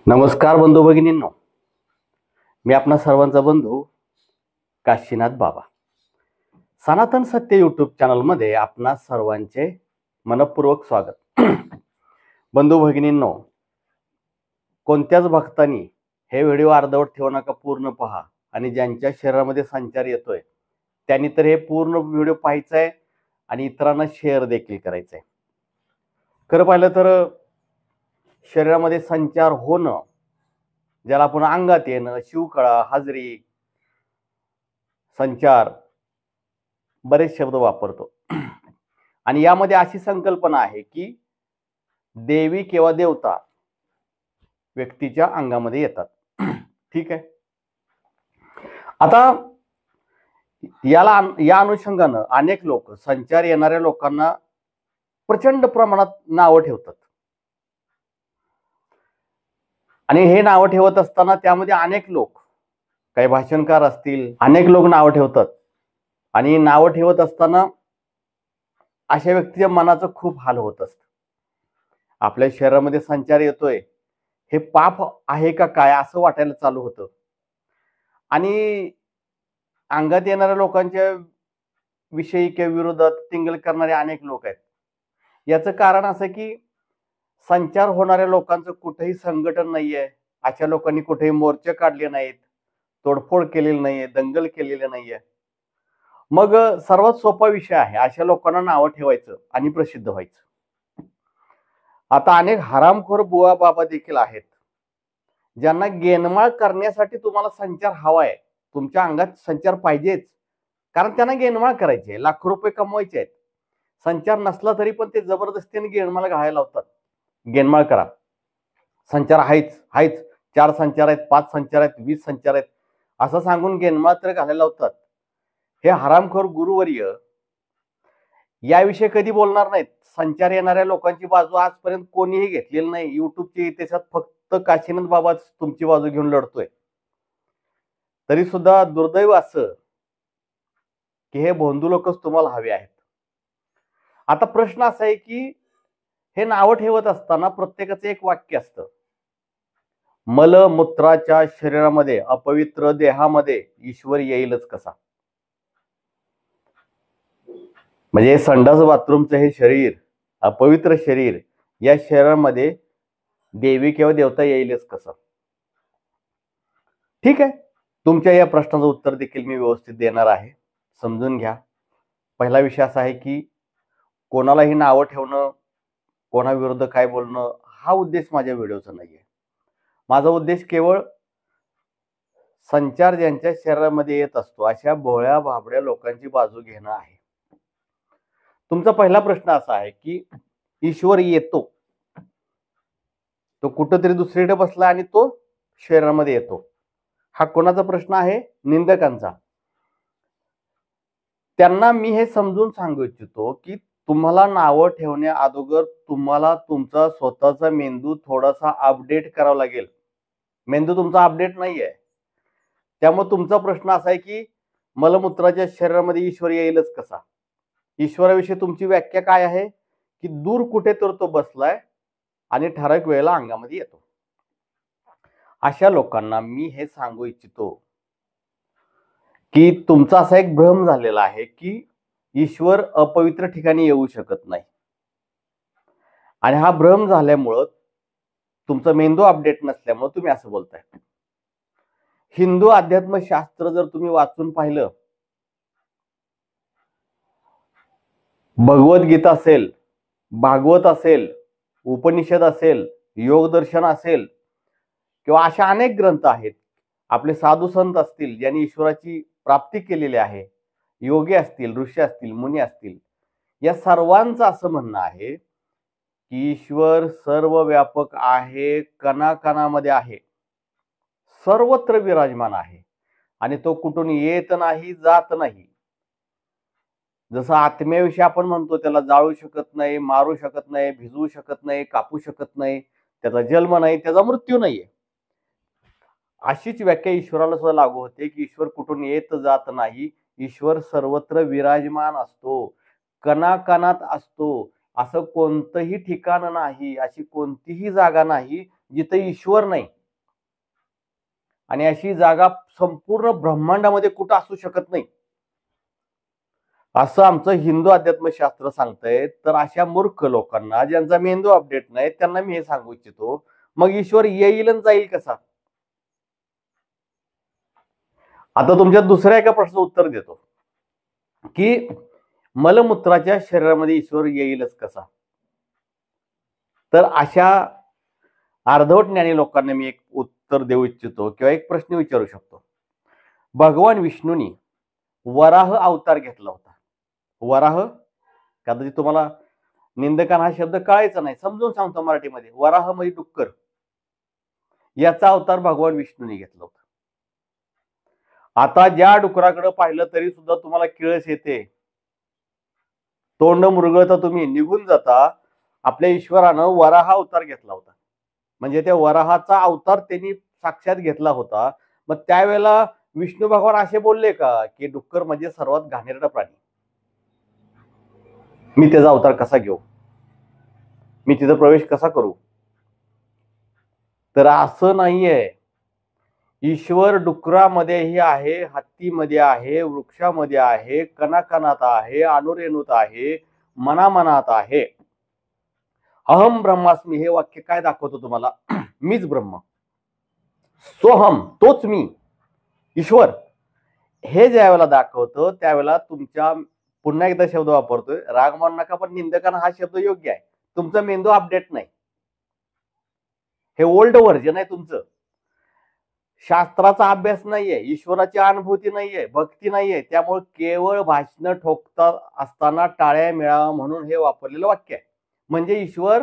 नमस्कार बंधू भगिनींनो, मी आपणा सर्वांचा बंधू काशीनाथ बाबा. सनातन सत्य यूट्यूब चॅनलमध्ये आपणा सर्वांचे मनपूर्वक स्वागत. बंधू भगिनींनो, कोणत्याच भक्तांनी हे व्हिडिओ अर्धवट ठेवू नका, पूर्ण पहा. आणि ज्यांच्या शरीरामध्ये संचार येतोय त्यांनी तर हे पूर्ण व्हिडिओ पाहायचा आहे आणि इतरांना शेअर देखील करायचा आहे. खरं पाहिलं तर शरीरामध्ये संचार होणं, ज्याला आपण अंगात येणं, शिवकळा, हाजरी, संचार, बरेच शब्द वापरतो. आणि यामध्ये अशी संकल्पना आहे की देवी किंवा देवता व्यक्तीच्या अंगामध्ये येतात. ठीक आहे. आता या अनुषंगानं अनेक लोक संचार येणाऱ्या लोकांना प्रचंड प्रमाणात नावं ठेवतात. आणि हे नावं ठेवत असताना त्यामध्ये अनेक लोक, काही भाषणकार असतील, अनेक लोक नावं ठेवतात. आणि नावं ठेवत असताना अशा व्यक्तीच्या मनाचं खूप हाल होत असतं. आपल्या शरीरामध्ये संचार येतोय, हे पाप आहे का काय असं वाटायला चालू होतं. आणि अंगात येणाऱ्या लोकांच्या विषयी किंवा विरोधात टिंगल करणारे अनेक लोक आहेत. याचं कारण असं की संचार होणाऱ्या लोकांचं कुठेही संघटन नाहीये. अशा लोकांनी कुठेही मोर्चे काढले नाहीत, तोडफोड केलेली नाहीये, दंगल केलेली नाहीये. मग सर्वात सोपा विषय आहे अशा लोकांना नावं ठेवायचं आणि प्रसिद्ध व्हायचं. आता अनेक हरामखोर बुवा बाबा देखील आहेत ज्यांना गेनमाळ करण्यासाठी तुम्हाला संचार हवाय. तुमच्या अंगात संचार पाहिजेच, कारण त्यांना गेनमाळ करायची, लाखो रुपये कमवायचे आहेत. संचार नसला तरी पण ते जबरदस्तीने गेनमाळ घालायला लावतात. गेनमाळ करा, संचार आहेच, 4 संचार आहेत, 5 संचार आहेत, 20 संचार आहेत असं सांगून गेनमाळ तर घालायला लावतात. हे हरामखोर गुरुवर्य याविषयी कधी बोलणार नाहीत. संचार येणाऱ्या लोकांची बाजू आजपर्यंत कोणीही घेतलेली नाही. युट्यूबच्या इतिहासात फक्त काशीनाथ बाबाच तुमची बाजू घेऊन लढतोय. तरी सुद्धा दुर्दैव असं की हे भोंदू लोकच तुम्हाला हवे आहेत. आता प्रश्न असा आहे की हे नावं ठेवत असताना प्रत्येकाचं एक वाक्य असतं, मलमूत्राच्या शरीरामध्ये, अपवित्र देहामध्ये ईश्वर येईलच कसा. म्हणजे संडास बाथरूमचं हे शरीर, अपवित्र शरीर, या शरीरामध्ये देवी किंवा देवता येईलच कसं. ठीक आहे, तुमच्या या प्रश्नाचं उत्तर देखील मी व्यवस्थित देणार आहे, समजून घ्या. पहिला विषय असा आहे की कोणालाही नावं ठेवणं, कोणाविरुद्ध काय बोलणं हा उद्देश माझ्या व्हिडिओचा नाहीये. माझा उद्देश केवळ संचार ज्यांच्या शरीरामध्ये येत असतो अशा भोळ्या भाबड्या लोकांची बाजू घेणं आहे. तुमचा पहिला प्रश्न असा आहे की ईश्वर येतो, तो कुठंतरी दुसरीकडे बसला आणि तो शरीरामध्ये येतो, हा कोणाचा प्रश्न आहे? निंदकांचा. त्यांना मी हे समजून सांगू इच्छितो की तुम्हाला नावं ठेवण्या अगोदर तुम्हाला तुमचा स्वतःचा मेंदू थोडासा अपडेट करावा लागेल. मेंदू तुमचा अपडेट नाहीये. त्यामुळे तुमचा प्रश्न असा आहे की मलमूत्राच्या शरीरामध्ये ईश्वर येईलच कसा. ईश्वराविषयी तुमची व्याख्या काय आहे की दूर कुठे तर तो बसलाय आणि ठराविक वेळेला अंगामध्ये येतो. अशा लोकांना मी हे सांगू इच्छितो की तुमचा असा एक भ्रम झालेला आहे की ईश्वर अपवित्र ठिकाणी येऊ शकत नाही. आणि हा भ्रम झाल्यामुळं, तुमचा मेंदू अपडेट नसल्यामुळे तुम्ही असं बोलताय. हिंदू अध्यात्मशास्त्र जर तुम्ही वाचून पाहिलं, भगवद्गीता असेल, भागवत असेल, उपनिषद असेल, योगदर्शन असेल, किंवा अशा अनेक ग्रंथ आहेत. आपले साधू संत असतील ज्यांनी ईश्वराची प्राप्ती केलेली आहे, योगी असतील, ऋषी असतील, मुनी असतील, या सर्वांचं असं म्हणणं आहे की ईश्वर सर्व व्यापक आहे, कणाकणामध्ये आहे, सर्वत्र विराजमान आहे आणि तो कुठून येत नाही, जात नाही. जसं आत्म्याविषयी आपण म्हणतो त्याला जाळू शकत नाही, मारू शकत नाही, भिजवू शकत नाही, कापू शकत नाही, त्याचा जन्म नाही, त्याचा मृत्यू नाहीये, अशीच व्याख्या ईश्वराला सुद्धा लागू होते की ईश्वर कुठून येत जात नाही, ईश्वर सर्वत्र विराजमान असतो, कणाकणात असतो. असं कोणतंही ठिकाण नाही, अशी कोणतीही जागा नाही जिथे ईश्वर नाही. आणि अशी जागा संपूर्ण ब्रह्मांडामध्ये कुठं असू शकत नाही असं आमचं हिंदू अध्यात्मशास्त्र सांगतंय. तर अशा मूर्ख लोकांना, ज्यांचा मेंदू अपडेट नाही, त्यांना मी हे सांगू इच्छितो, मग ईश्वर येईल आणि जाईल कसा? आता तुमच्या दुसऱ्या एका प्रश्नाचं उत्तर देतो की मलमूत्राच्या शरीरामध्ये ईश्वर येईलच कसा. तर अशा अर्धवट ज्ञानी लोकांना मी एक उत्तर देऊ इच्छितो किंवा एक प्रश्न विचारू शकतो. भगवान विष्णूंनी वराह अवतार घेतला होता. वराह, कदाचित तुम्हाला निंदकान हा शब्द कळायचा नाही, समजून सांगतो मराठीमध्ये. वराह म्हणजे डुक्कर, याचा अवतार भगवान विष्णूंनी घेतला होता. आता ज्या डुकराकडे पाहिलं तरी सुद्धा तुम्हाला किळस येते, तोंड मुरगळता, तुम्ही निघून जाता. आपल्या ईश्वरानं वराह अवतार घेतला होता, म्हणजे त्या वराहाचा अवतार त्यांनी साक्षात घेतला होता. मग त्यावेळेला विष्णू भगवान असे बोलले का की डुक्कर म्हणजे सर्वात घाणेरडा प्राणी, मी त्याचा अवतार कसा घेऊ, मी तिथं प्रवेश कसा करू? तर असं नाहीये. ईश्वर डुकरामध्येही आहे, हत्तीमध्ये आहे, वृक्षामध्ये आहे, कणाकणात आहे, अणुरेणूत आहे, मनामनात आहे. अहम ब्रह्मास्मी हे वाक्य काय दाखवतो तुम्हाला? मीच ब्रह्म, सोहम, तोच मी ईश्वर, हे ज्या वेळेला दाखवतो त्यावेळेला तुमच्या, पुन्हा एकदा शब्द वापरतोय, राग मानू नका, पण निंदकांना हा शब्द योग्य आहे. तुमचा मेंदू अपडेट नाही, हे ओल्ड व्हर्जन आहे तुमचं. शास्त्राचा अभ्यास नाहीये, ईश्वराची अनुभूती नाहीये, भक्ती नाहीये. त्यामुळे केवळ भाषण ठोकता असताना टाळ्या मिळावा म्हणून हे वापरलेलं वाक्य आहे. म्हणजे ईश्वर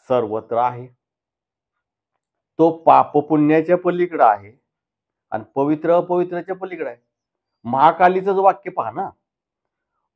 सर्वत्र आहे, तो पाप पुण्याच्या पलीकडे आहे आणि पवित्र अपवित्राच्या पलीकडे आहे. महाकालीचं वाक्य पहा ना,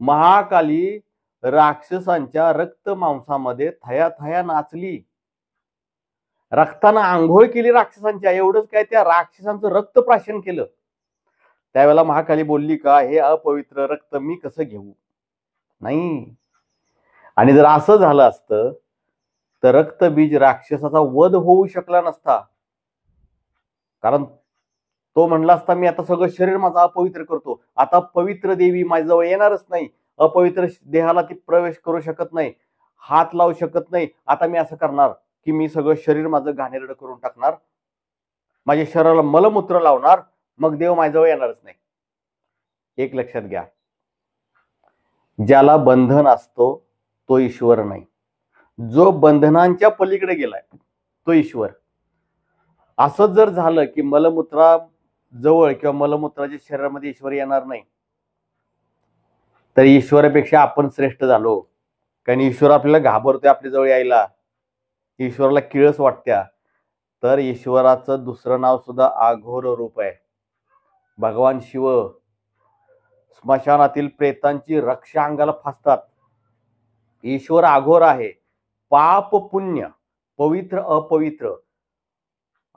महाकाली राक्षसांच्या रक्त मांसामध्ये थया थया नाचली, रक्तानं आंघोळ केली राक्षसांच्या. एवढंच काय, त्या राक्षसांचं रक्त प्राशन केलं. त्यावेळेला महाकाली बोलली का हे अपवित्र रक्त मी कसं घेऊ? नाही. आणि जर असं झालं असतं तर रक्तबीज राक्षसाचा वध होऊ शकला नसता, कारण तो म्हणला असता मी आता सगळं शरीर माझं अपवित्र करतो, आता पवित्र देवी माझ्याजवळ येणारच नाही, अपवित्र देहाला ती प्रवेश करू शकत नाही, हात लावू शकत नाही. आता मी असं करणार की मी सगळं शरीर माझं घाणेरडं करून टाकणार, माझ्या शरीराला मलमूत्र लावणार, मग देव माझ्याजवळ येणारच नाही. एक लक्षात घ्या, ज्याला बंधन असतो तो ईश्वर नाही, जो बंधनांच्या पलीकडे गेलाय तो ईश्वर. असं जर झालं की मलमूत्रा जवळ किंवा मलमूत्राच्या शरीरामध्ये ईश्वर येणार नाही, तर ईश्वरापेक्षा आपण श्रेष्ठ झालो. कारण ईश्वर आपल्याला घाबरतोय आपल्या जवळ यायला, ईश्वराला किळस वाटत्या. तर ईश्वराचं दुसरं नाव सुद्धा अघोर रूप आहे. भगवान शिव स्मशानातील प्रेतांची रक्षा अंगाला फासतात. ईश्वर अघोर आहे. पाप पुण्य, पवित्र अपवित्र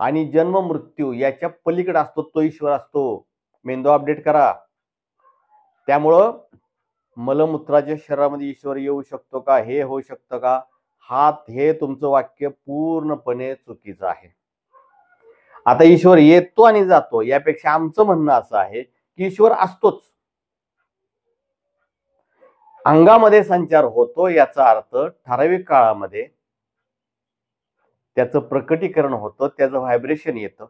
आणि जन्म मृत्यू याच्या पलीकडे असतो तो ईश्वर असतो. मेंदू अपडेट करा. त्यामुळं मलमूत्राच्या शरीरामध्ये ईश्वर येऊ शकतो का, हे होऊ शकतं का, हे तुमचं वाक्य पूर्णपणे चुकीचं आहे. आता ईश्वर येतो आणि जातो यापेक्षा आमचं म्हणणं असं आहे की ईश्वर असतोच, अंगामध्ये संचार होतो, याचा अर्थ ठराविक काळामध्ये त्याचं प्रकटीकरण होतं, त्याचं व्हायब्रेशन येतं.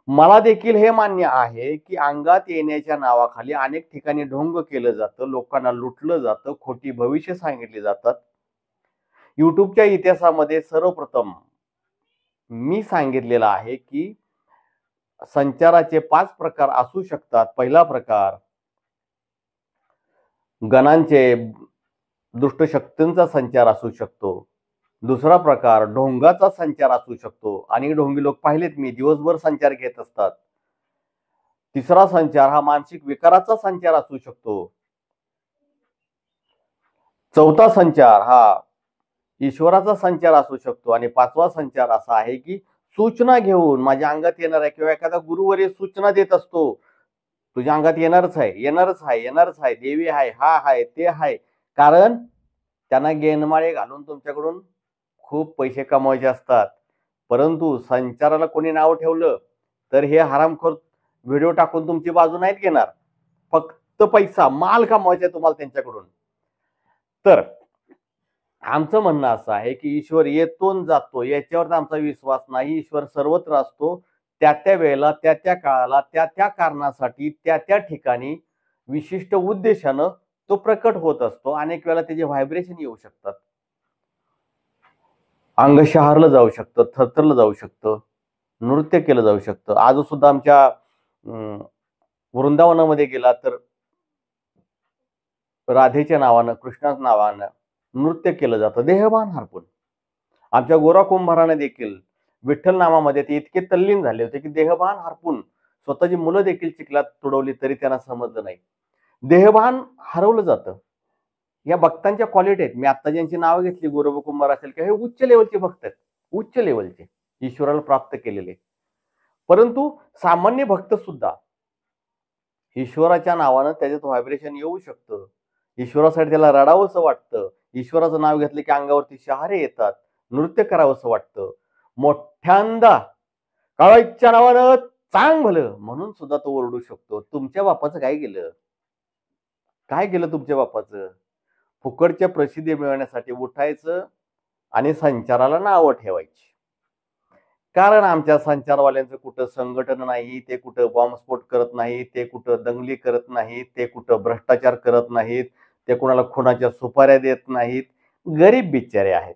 मला देखील हे मान्य आहे की अंगात येण्याच्या नावाखाली अनेक ठिकाणी ढोंग केलं जातं, लोकांना लुटलं जातं, खोटी भविष्य सांगितली जातात. युट्यूबच्या इतिहासामध्ये सर्वप्रथम मी सांगितलेलं आहे की संचाराचे 5 प्रकार असू शकतात. पहिला प्रकार गणांचे, दुष्ट शक्तींचा संचार असू शकतो. दुसरा प्रकार ढोंगाचा संचार असू शकतो, आणि ढोंगी लोक पाहिलेत मी, दिवसभर संचार घेत असतात. तिसरा संचार हा मानसिक विकाराचा संचार असू शकतो. चौथा संचार हा ईश्वराचा संचार असू शकतो. आणि 5वा संचार असा आहे की सूचना घेऊन माझ्या अंगात येणार आहे, किंवा एखादा गुरुवर्य सूचना देत असतो, तुझ्या अंगात येणारच आहे, येणारच आहे, येणारच आहे, देवी आहे, हा आहे, ते आहे. कारण त्यांना गेनमाळे घालून तुमच्याकडून खूप पैसे कमवायचे असतात. परंतु संचाराला कोणी नाव ठेवलं तर हे हरामखोर व्हिडिओ टाकून तुमची बाजू नाहीत घेणार, फक्त पैसा माल कमवायचा तुम्हाला त्यांच्याकडून. तर आमचं म्हणणं असं आहे की ईश्वर येतो जातो याच्यावर आमचा विश्वास नाही. ईश्वर सर्वत्र असतो, त्या त्या वेळेला, त्या त्या काळाला, त्या त्या कारणासाठी, त्या त्या ठिकाणी विशिष्ट उद्देशानं तो प्रकट होत असतो. अनेक वेळेला त्याचे व्हायब्रेशन येऊ शकतात, अंग शहारलं जाऊ शकतं, थरथरलं जाऊ शकतं, नृत्य केलं जाऊ शकतं. आज सुद्धा आमच्या वृंदावनामध्ये गेला तर राधेच्या नावानं, कृष्णाच्या नावानं नृत्य केलं जातं देहभान हरपून. आमच्या गोरा कुंभाराने देखील विठ्ठल नामामध्ये ते इतके तल्लीन झाले होते की देहभान हरपून स्वतःची मुलं देखील चिखलात तुडवली तरी त्यांना समजलं नाही. देहभान हरवलं जातं. या भक्तांच्या क्वालिटी आहेत. मी आता ज्यांची नावं घेतली, गोरव कुंभार असेल किंवा हे उच्च लेवलचे भक्त आहेत, उच्च लेवलचे ईश्वराला प्राप्त केलेले. परंतु सामान्य भक्त सुद्धा ईश्वराच्या नावानं त्याच्यात व्हायब्रेशन येऊ शकतं. ईश्वरासाठी त्याला रडावंसं वाटतं. ईश्वराचं नाव घेतलं की अंगावरती शहारे येतात, नृत्य करावंसं वाटतं. मोठ्यांदा काळाच्या नावानं चांग भलं म्हणून सुद्धा तो ओरडू शकतो. तुमच्या बापाचं काय गेलं? काय केलं तुमच्या बापाचं? फुकटच्या प्रसिद्धी मिळवण्यासाठी उठायचं आणि संचाराला नावं ठेवायची. कारण आमच्या संचारवाल्यांचं कुठं संघटन नाही, ते कुठं बॉम्बस्फोट करत नाही, ते कुठं दंगली करत नाहीत, ते कुठं भ्रष्टाचार करत नाहीत, ते कुणाला खुनाच्या सुपाऱ्या देत नाहीत. गरीब बिचारे आहेत.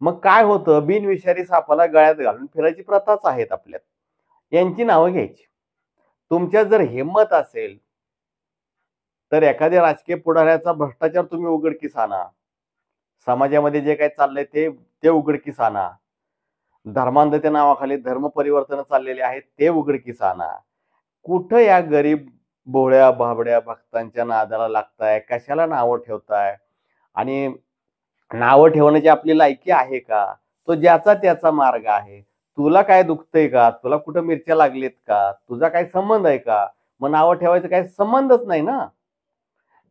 मग काय होतं, बिनविषारी सापाला गळ्यात घालून फिरायची प्रथाच आहेत आपल्यात. यांची नावं घ्यायची. तुमच्यात जर हिंमत असेल तर एखाद्या राजकीय पुढाऱ्याचा भ्रष्टाचार तुम्ही उघडकीस आणा. समाजामध्ये जे काही चाललंय ते उघडकीस आणा. धर्मांधतेच्या नावाखाली धर्म परिवर्तन चाललेले आहेत ते उघडकीस आणा. कुठं या गरीब भोळ्या भाबड्या भक्तांच्या नादाला लागताय? कशाला नावं ठेवताय? आणि नावं ठेवण्याची आपली लायकी आहे का? तो ज्याचा त्याचा मार्ग आहे. तुला काय दुखतंय का? तुला कुठं मिरच्या लागलेत का? तुझा काय संबंध आहे का? मग नावं ठेवायचं काही संबंधच नाही ना.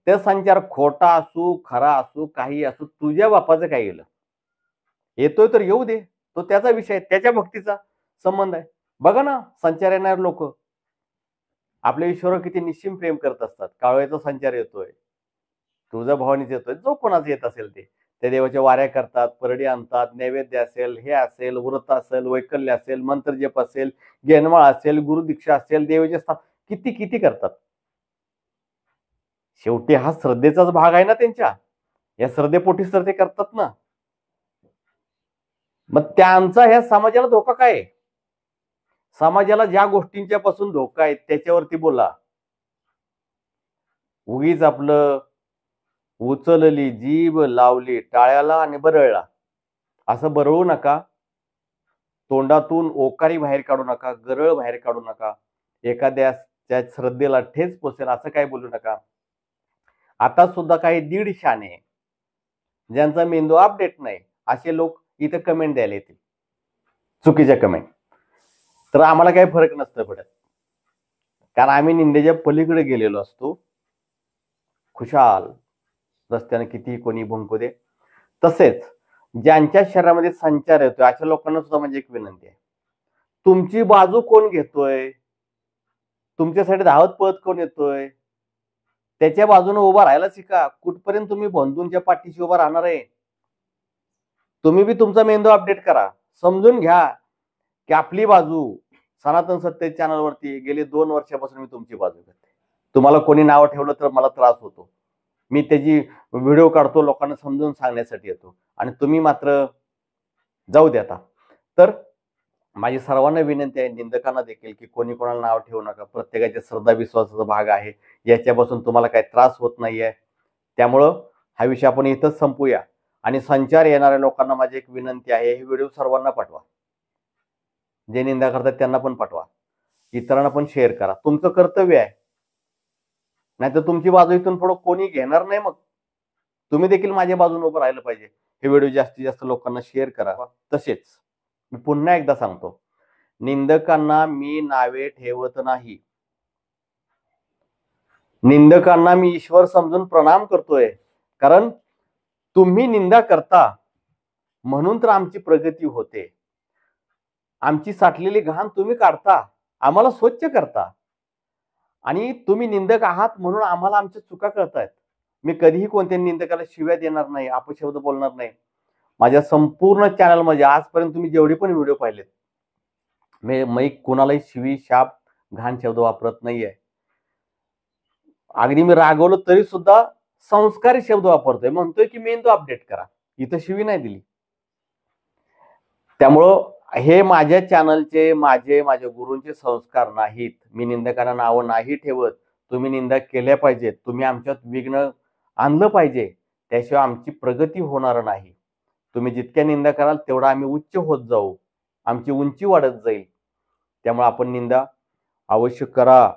ते संचार खोटा असू खरा असू काही असू, तुझ्या बापाचं काय गेलं? येतोय तर येऊ दे, तो त्याचा विषय, त्याच्या भक्तीचा संबंध आहे. बघा ना, संचार येणारे लोक आपल्या ईश्वरावर किती निश्चिम प्रेम करत असतात. कावळ्याचा संचार येतोय, तुळजा भवानीचा येतोय, जो कोणाचा येत असेल ते त्या देवाच्या वाऱ्या करतात, परडी आणतात, नैवेद्य असेल, हे असेल, व्रत असेल, वैकल्य असेल, मंत्रजप असेल, गेनमाळ असेल, गुरुदीक्षा असेल, देवाचे स्थान किती किती करतात. शेवटी हा श्रद्धेचाच भाग आहे ना त्यांच्या. या श्रद्धेपोटीच तर ते करतात ना. मग त्यांचा ह्या समाजाला धोका काय आहे? समाजाला ज्या गोष्टींच्या पासून धोका आहे त्याच्यावरती बोला. उगीच आपलं उचलली जीभ लावली टाळ्याला आणि बरळला असं बरळू नका. तोंडातून ओकारी बाहेर काढू नका, गरळ बाहेर काढू नका. एखाद्या श्रद्धेला ठेच पोचेल असं काय बोलू नका. आता सुद्धा काही 1.5 शाणे ज्यांचा मेंदू अपडेट नाही असे लोक इथं कमेंट द्यायला येतील, चुकीच्या कमेंट. तर आम्हाला काही फरक नसतं पडत, कारण आम्ही निंदेच्या पलीकडे गेलेलो असतो. खुशाल रस्त्याने कितीही कोणी भुंकू दे. तसेच ज्यांच्या शरीरामध्ये संचार येतोय अशा लोकांना सुद्धा म्हणजे एक विनंती आहे, तुमची बाजू कोण घेतोय? तुमच्यासाठी धावत पळत कोण येतोय? त्याच्या बाजूने उभा राहायला शिका. कुठपर्यंत तुम्ही बंधूंच्या पाठीशी उभा राहणार आहे? तुम्ही बी तुमचा मेंदू अपडेट करा. समजून घ्या की आपली बाजू सनातन सत्य चॅनलवरती गेली 2 वर्षापासून मी तुमची बाजू घेते. तुम्हाला कोणी नाव ठेवलं तर मला त्रास होतो. मी त्याची व्हिडिओ काढतो, लोकांना समजून सांगण्यासाठी येतो, आणि तुम्ही मात्र जाऊ देता. तर माझी सर्वांना विनंती आहे, निंदकांना देखील, की कोणी कोणाला नाव ठेवू नका. प्रत्येकाच्या श्रद्धा विश्वासाचा भाग आहे. याच्यापासून तुम्हाला काही त्रास होत नाहीये. त्यामुळं हा विषय आपण इथंच संपूया. आणि संचार येणाऱ्या लोकांना माझी एक विनंती आहे, हे व्हिडिओ सर्वांना पाठवा. जे निंदा करतात त्यांना पण पाठवा, इतरांना पण शेअर करा. तुमचं कर्तव्य आहे. नाहीतर तुमची बाजू इथून पुढे कोणी घेणार नाही. मग तुम्ही देखील माझ्या बाजूने उभं राहिलं पाहिजे. हे व्हिडिओ जास्तीत जास्त लोकांना शेअर करा. तसेच मी पुन्हा एकदा सांगतो, निंदकांना मी नावे ठेवत नाही. निंदकांना मी ईश्वर समजून प्रणाम करतोय. कारण तुम्ही निंदा करता म्हणून तर आमची प्रगती होते. आमची साठलेली घाण तुम्ही काढता, आम्हाला स्वच्छ करता आणि तुम्ही निंदक आहात म्हणून आम्हाला आमच्या चुका कळतायत. मी कधीही कोणत्या निंदकाला शिव्या देणार नाही, अपशब्द बोलणार नाही. माझ्या संपूर्ण चॅनलमध्ये आजपर्यंत तुम्ही जेवढे पण व्हिडिओ पाहिलेत, मी कुणालाही शिवी, शाप, घाण शब्द वापरत नाहीये. अगदी मी रागवलो तरी सुद्धा संस्कारी शब्द वापरतोय, म्हणतोय की मेंदू अपडेट करा. इथं शिवी नाही दिली. त्यामुळं हे माझ्या चॅनलचे, माझ्या गुरूंचे संस्कार नाहीत. मी निंदकांना नावं नाही ठेवत. तुम्ही निंदा केल्या पाहिजेत. तुम्ही आमच्यात विघ्न आणलं पाहिजे, त्याशिवाय आमची प्रगती होणार नाही. तुम्ही जितक्या निंदा कराल तेवढा आम्ही उच्च होत जाऊ, आमची उंची वाढत जाईल. त्यामुळे आपण निंदा अवश्य करा.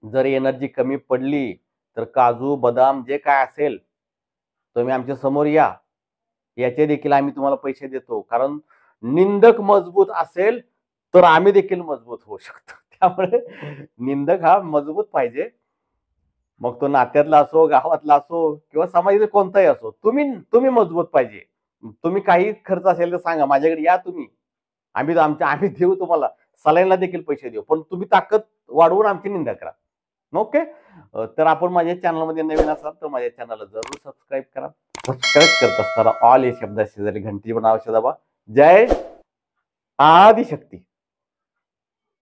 जर एनर्जी कमी पडली तर काजू, बदाम जे काय असेल तुम्ही आमच्या समोर या, याचे देखील आम्ही तुम्हाला पैसे देतो. कारण निंदक मजबूत असेल तर आम्ही देखील मजबूत होऊ शकतो. त्यामुळे निंदक हा मजबूत पाहिजे. मग तो नात्यातला असो, गावातला असो किंवा समाजातील कोणताही असो, तुम्ही मजबूत पाहिजे. तुम्ही काही खर्च असेल तर सांगा, माझ्याकडे या तुम्ही, आम्ही देऊ तुम्हाला, सलाईनला देखील पैसे देऊ, पण तुम्ही ताकद वाढवून आमची निंदा करा. ओके. तर आपण माझ्या चॅनलमध्ये नवीन असाल तर माझ्या चॅनलला जरूर सबस्क्राईब करा. सबस्क्राईब करत असताना ऑल या शब्दाशी जरी घंटी पण आवश्यक दाबा. जय आदिशक्ती.